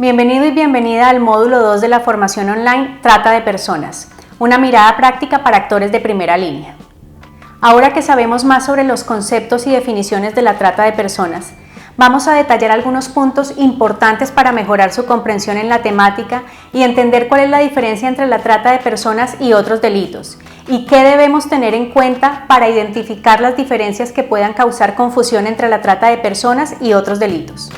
Bienvenido y bienvenida al módulo 2 de la formación online Trata de Personas, una mirada práctica para actores de primera línea. Ahora que sabemos más sobre los conceptos y definiciones de la trata de personas, vamos a detallar algunos puntos importantes para mejorar su comprensión en la temática y entender cuál es la diferencia entre la trata de personas y otros delitos, y qué debemos tener en cuenta para identificar las diferencias que puedan causar confusión entre la trata de personas y otros delitos.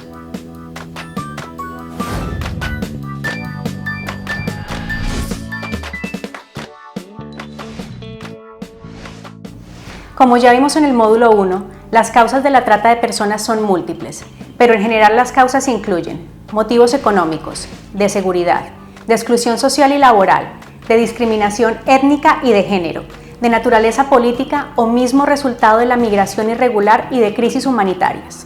Como ya vimos en el módulo 1, las causas de la trata de personas son múltiples, pero en general las causas incluyen motivos económicos, de seguridad, de exclusión social y laboral, de discriminación étnica y de género, de naturaleza política o mismo resultado de la migración irregular y de crisis humanitarias.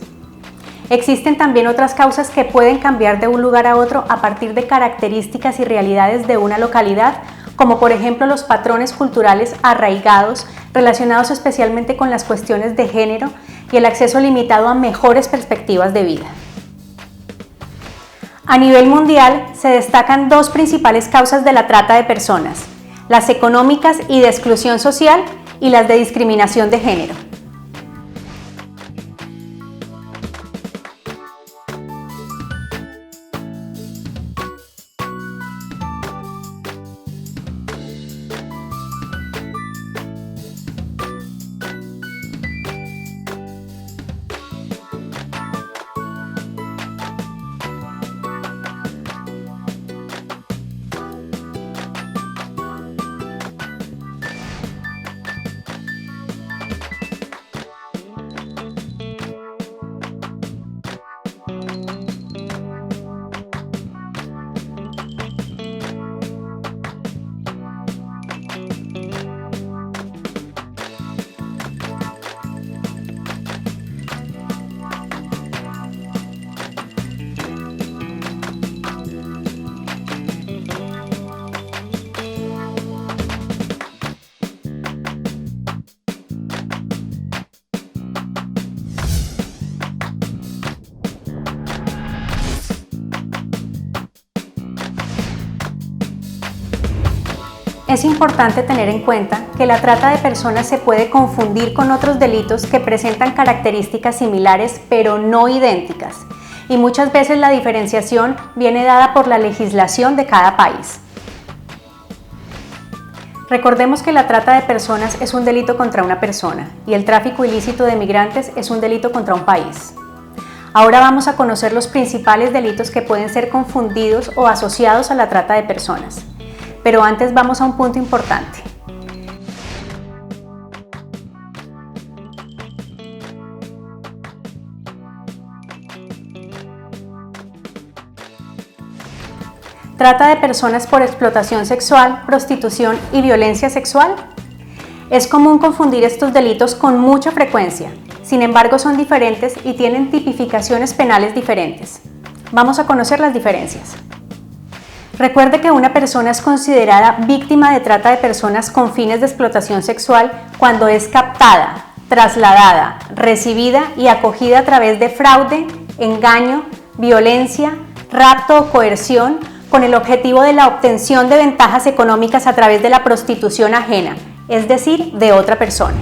Existen también otras causas que pueden cambiar de un lugar a otro a partir de características y realidades de una localidad, como por ejemplo los patrones culturales arraigados relacionados especialmente con las cuestiones de género y el acceso limitado a mejores perspectivas de vida. A nivel mundial se destacan dos principales causas de la trata de personas, las económicas y de exclusión social y las de discriminación de género. Es importante tener en cuenta que la trata de personas se puede confundir con otros delitos que presentan características similares pero no idénticas, y muchas veces la diferenciación viene dada por la legislación de cada país. Recordemos que la trata de personas es un delito contra una persona y el tráfico ilícito de migrantes es un delito contra un país. Ahora vamos a conocer los principales delitos que pueden ser confundidos o asociados a la trata de personas. Pero antes vamos a un punto importante. Trata de personas por explotación sexual, prostitución y violencia sexual. Es común confundir estos delitos con mucha frecuencia, sin embargo son diferentes y tienen tipificaciones penales diferentes. Vamos a conocer las diferencias. Recuerde que una persona es considerada víctima de trata de personas con fines de explotación sexual cuando es captada, trasladada, recibida y acogida a través de fraude, engaño, violencia, rapto o coerción con el objetivo de la obtención de ventajas económicas a través de la prostitución ajena, es decir, de otra persona.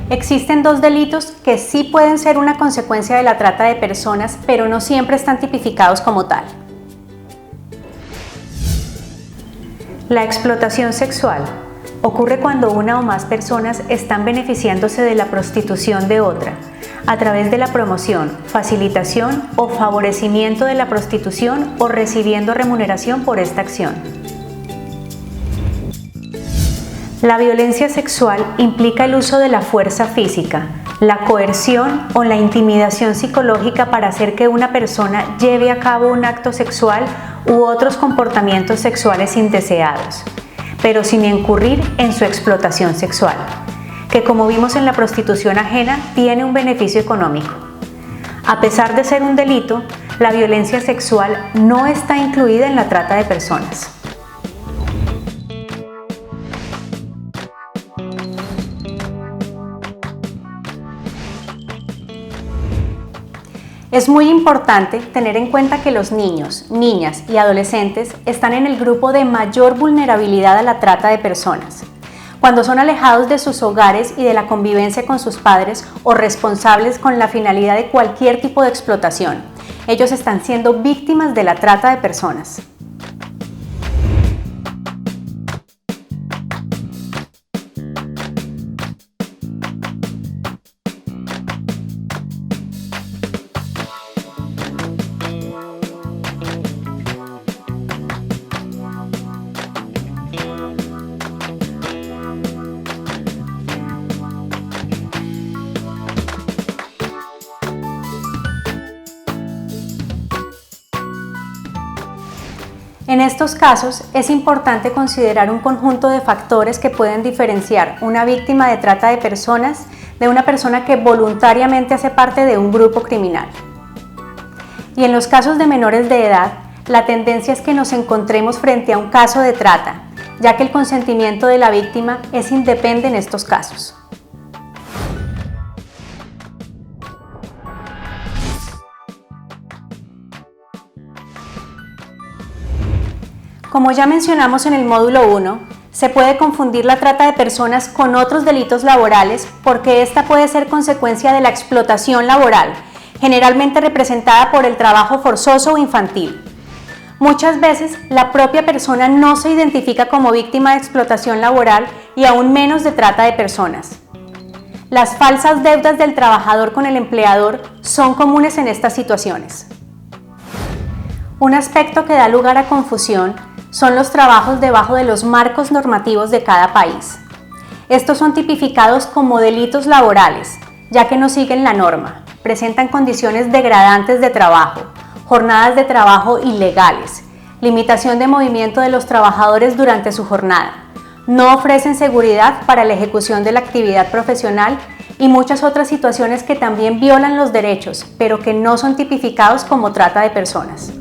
Existen dos delitos que sí pueden ser una consecuencia de la trata de personas, pero no siempre están tipificados como tal. La explotación sexual ocurre cuando una o más personas están beneficiándose de la prostitución de otra, a través de la promoción, facilitación o favorecimiento de la prostitución o recibiendo remuneración por esta acción. La violencia sexual implica el uso de la fuerza física, La coerción o la intimidación psicológica para hacer que una persona lleve a cabo un acto sexual u otros comportamientos sexuales indeseados, pero sin incurrir en su explotación sexual, que como vimos en la prostitución ajena, tiene un beneficio económico. A pesar de ser un delito, la violencia sexual no está incluida en la trata de personas. Es muy importante tener en cuenta que los niños, niñas y adolescentes están en el grupo de mayor vulnerabilidad a la trata de personas. Cuando son alejados de sus hogares y de la convivencia con sus padres o responsables con la finalidad de cualquier tipo de explotación, ellos están siendo víctimas de la trata de personas. En estos casos, es importante considerar un conjunto de factores que pueden diferenciar una víctima de trata de personas de una persona que voluntariamente hace parte de un grupo criminal. Y en los casos de menores de edad, la tendencia es que nos encontremos frente a un caso de trata, ya que el consentimiento de la víctima es independente en estos casos. Como ya mencionamos en el módulo 1, se puede confundir la trata de personas con otros delitos laborales porque esta puede ser consecuencia de la explotación laboral, generalmente representada por el trabajo forzoso o infantil. Muchas veces la propia persona no se identifica como víctima de explotación laboral y aún menos de trata de personas. Las falsas deudas del trabajador con el empleador son comunes en estas situaciones. Un aspecto que da lugar a confusión son los trabajos debajo de los marcos normativos de cada país. Estos son tipificados como delitos laborales, ya que no siguen la norma, presentan condiciones degradantes de trabajo, jornadas de trabajo ilegales, limitación de movimiento de los trabajadores durante su jornada, no ofrecen seguridad para la ejecución de la actividad profesional y muchas otras situaciones que también violan los derechos, pero que no son tipificados como trata de personas.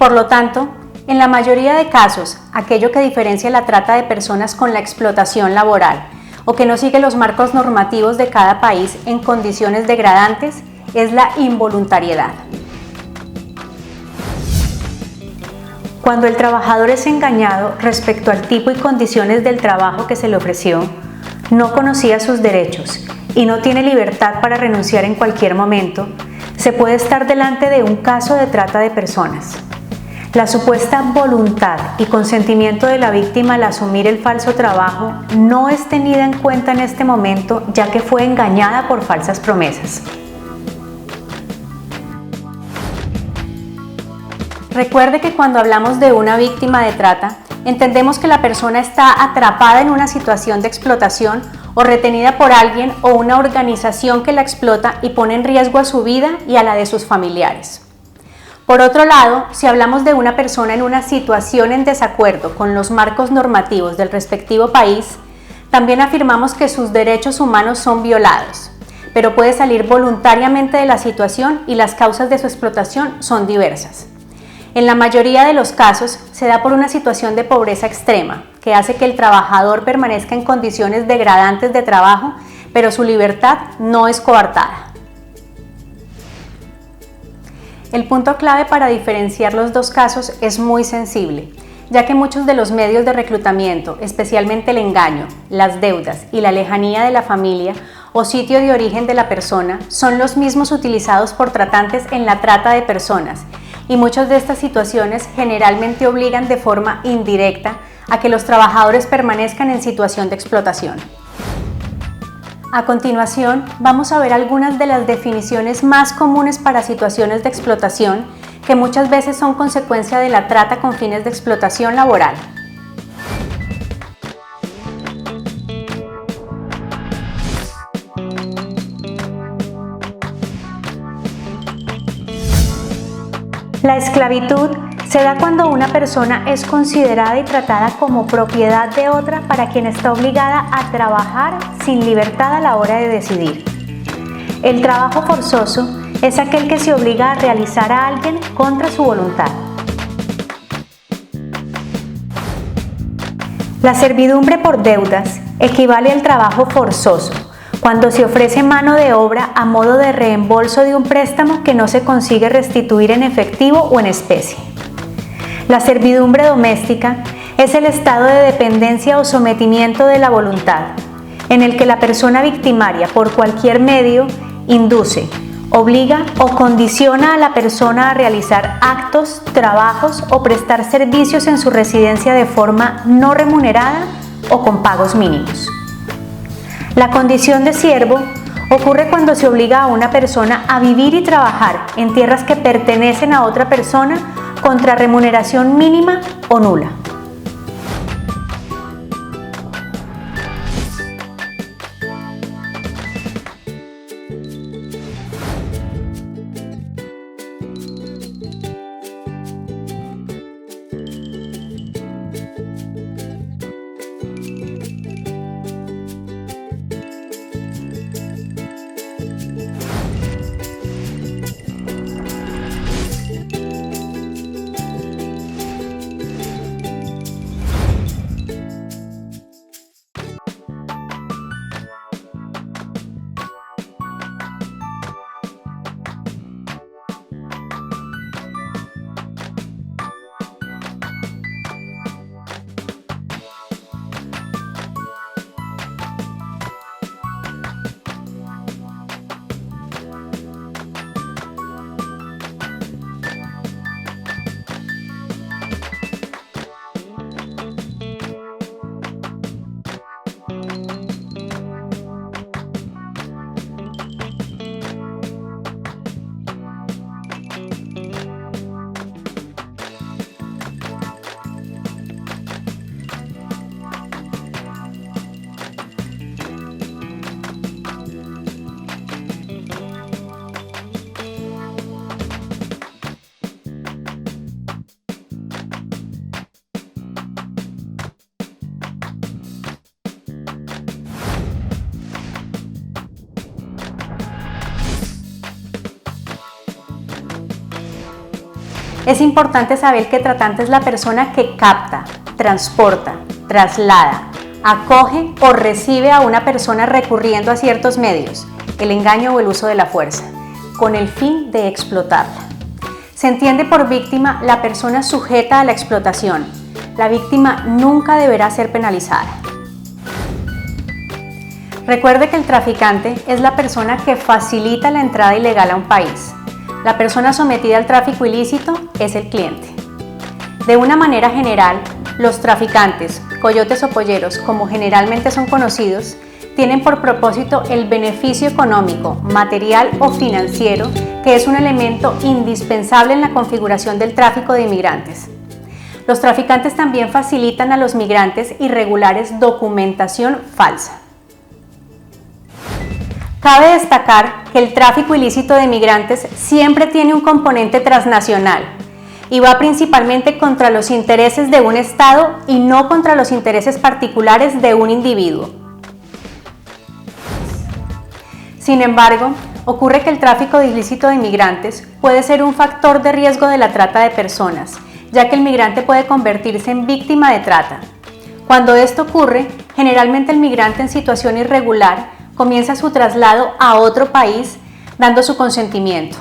Por lo tanto, en la mayoría de casos, aquello que diferencia la trata de personas con la explotación laboral o que no sigue los marcos normativos de cada país en condiciones degradantes es la involuntariedad. Cuando el trabajador es engañado respecto al tipo y condiciones del trabajo que se le ofreció, no conocía sus derechos y no tiene libertad para renunciar en cualquier momento, se puede estar delante de un caso de trata de personas. La supuesta voluntad y consentimiento de la víctima al asumir el falso trabajo no es tenida en cuenta en este momento, ya que fue engañada por falsas promesas. Recuerde que cuando hablamos de una víctima de trata, entendemos que la persona está atrapada en una situación de explotación o retenida por alguien o una organización que la explota y pone en riesgo a su vida y a la de sus familiares. Por otro lado, si hablamos de una persona en una situación en desacuerdo con los marcos normativos del respectivo país, también afirmamos que sus derechos humanos son violados, pero puede salir voluntariamente de la situación y las causas de su explotación son diversas. En la mayoría de los casos se da por una situación de pobreza extrema, que hace que el trabajador permanezca en condiciones degradantes de trabajo, pero su libertad no es coartada. El punto clave para diferenciar los dos casos es muy sensible, ya que muchos de los medios de reclutamiento, especialmente el engaño, las deudas y la lejanía de la familia o sitio de origen de la persona, son los mismos utilizados por tratantes en la trata de personas, y muchas de estas situaciones generalmente obligan de forma indirecta a que los trabajadores permanezcan en situación de explotación. A continuación, vamos a ver algunas de las definiciones más comunes para situaciones de explotación que muchas veces son consecuencia de la trata con fines de explotación laboral. La esclavitud se da cuando una persona es considerada y tratada como propiedad de otra para quien está obligada a trabajar sin libertad a la hora de decidir. El trabajo forzoso es aquel que se obliga a realizar a alguien contra su voluntad. La servidumbre por deudas equivale al trabajo forzoso, cuando se ofrece mano de obra a modo de reembolso de un préstamo que no se consigue restituir en efectivo o en especie. La servidumbre doméstica es el estado de dependencia o sometimiento de la voluntad, en el que la persona victimaria, por cualquier medio, induce, obliga o condiciona a la persona a realizar actos, trabajos o prestar servicios en su residencia de forma no remunerada o con pagos mínimos. La condición de siervo ocurre cuando se obliga a una persona a vivir y trabajar en tierras que pertenecen a otra persona contra remuneración mínima o nula. Es importante saber que tratante es la persona que capta, transporta, traslada, acoge o recibe a una persona recurriendo a ciertos medios, el engaño o el uso de la fuerza, con el fin de explotarla. Se entiende por víctima la persona sujeta a la explotación. La víctima nunca deberá ser penalizada. Recuerde que el traficante es la persona que facilita la entrada ilegal a un país. La persona sometida al tráfico ilícito es el cliente. De una manera general, los traficantes, coyotes o polleros, como generalmente son conocidos, tienen por propósito el beneficio económico, material o financiero, que es un elemento indispensable en la configuración del tráfico de inmigrantes. Los traficantes también facilitan a los migrantes irregulares documentación falsa. Cabe destacar que el tráfico ilícito de migrantes siempre tiene un componente transnacional y va principalmente contra los intereses de un Estado y no contra los intereses particulares de un individuo. Sin embargo, ocurre que el tráfico ilícito de inmigrantes puede ser un factor de riesgo de la trata de personas, ya que el migrante puede convertirse en víctima de trata. Cuando esto ocurre, generalmente el migrante en situación irregular comienza su traslado a otro país dando su consentimiento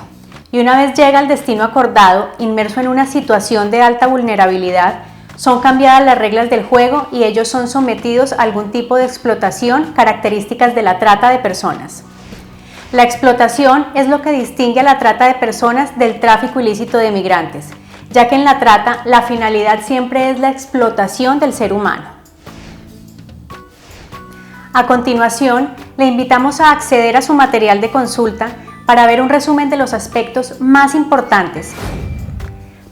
y una vez llega al destino acordado, inmerso en una situación de alta vulnerabilidad, son cambiadas las reglas del juego y ellos son sometidos a algún tipo de explotación, características de la trata de personas. La explotación es lo que distingue a la trata de personas del tráfico ilícito de migrantes, ya que en la trata la finalidad siempre es la explotación del ser humano. A continuación, le invitamos a acceder a su material de consulta para ver un resumen de los aspectos más importantes.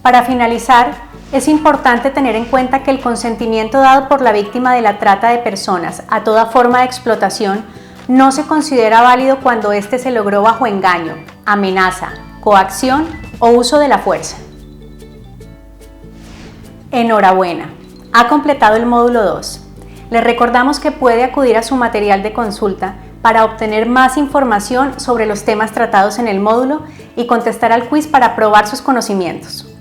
Para finalizar, es importante tener en cuenta que el consentimiento dado por la víctima de la trata de personas a toda forma de explotación no se considera válido cuando éste se logró bajo engaño, amenaza, coacción o uso de la fuerza. Enhorabuena, ha completado el módulo 2. Le recordamos que puede acudir a su material de consulta para obtener más información sobre los temas tratados en el módulo y contestar al quiz para probar sus conocimientos.